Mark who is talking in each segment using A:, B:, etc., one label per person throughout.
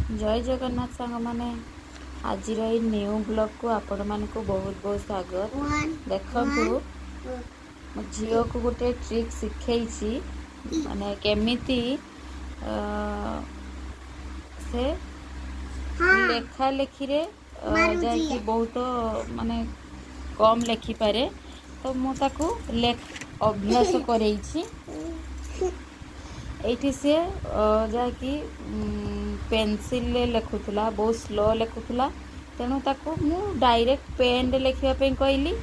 A: जय जगन्नाथ सांग माने आज न्यू ब्लॉग को आपण मानक बहुत बहुत स्वागत। देखंतु मो झील को गोटे ट्रिक शिखई माने केमिति से लेखा लेखी रे जाकि बहुत माने कम लेखि पारे तो मु ताकू अभ्यास करैछि। एठी से जाकि पेंसिल लेखुला बहुत स्लो लेखुला तेणु ताकू मु डायरेक्ट पेन रे लेखिया पे कहली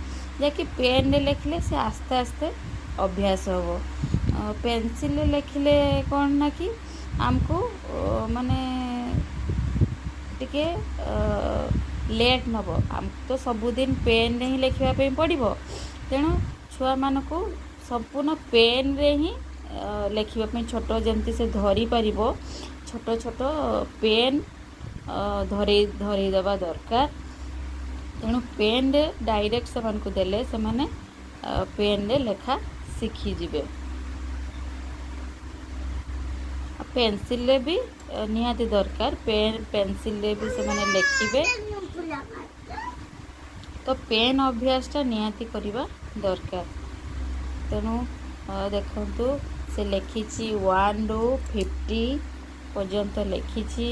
A: जाकि पेन रे लेखिले से आस्ते आस्ते अभ्यास हो। पेंसिल लेखिले कौन ना कि आमको माने टिके लेट नब आम तो सबुदिन पेन रे ही लेखिया पे पड़िबो तेणु छुआ मानकू संपूर्ण पेन रे ही लेखिबा छोट जमती से धरी पारिबो छोट छोट पेन धरी दबा दरकार। तेणु पेन रे डायरेक्ट से मानकू देले से माने पेन रे लेखा शिखी जिवे। पेंसिल रे भी निहाती दरकार पेंसिल रे भी से माने लेखिबे तो पेन अभ्यासटा निहाती करिबा दरकार। तेणु देखंतु से लेखिछि 1 रू 50 पर्यंत लेखिछि।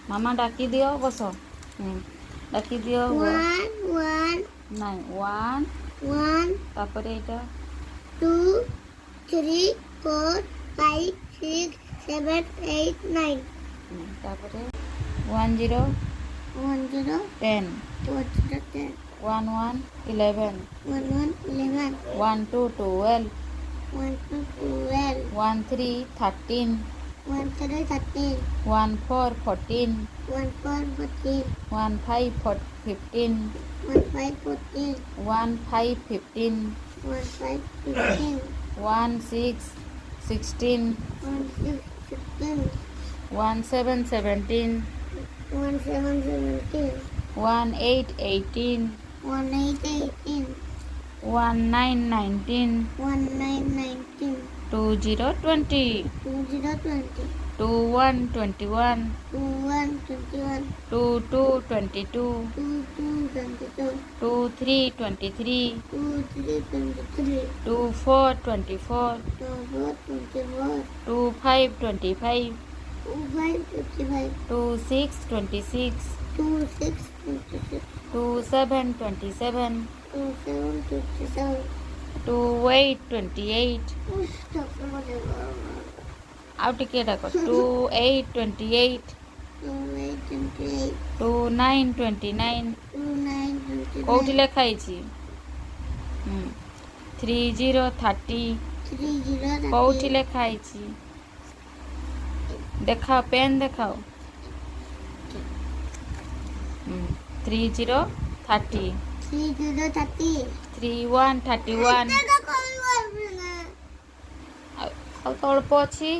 A: मामा डाकी दियो बस डाकी दियो 1 नहीं 1 तापर एटा
B: 2 3 4 5 6 7 8 9
A: तापर 1 0 10 1 1 11 1 2 12 1 3 13 1 4 14 1 5 15 1 5 15 1 6 16 1 7 17 1 8 18 1 9 19 2 0 20 2 1 21 2 2 22 2 3 23 2 4 24 2 5 25 2 6 26 2 7 27 2 8 28 आउ टिके डाक 2 8 28 2 9 29 कोठी लेखाई 3 0 30 कोठी लेखाई देखाओ पेन देखाओ 3 0 30 3 1 31 आ तो अल्प अच्छी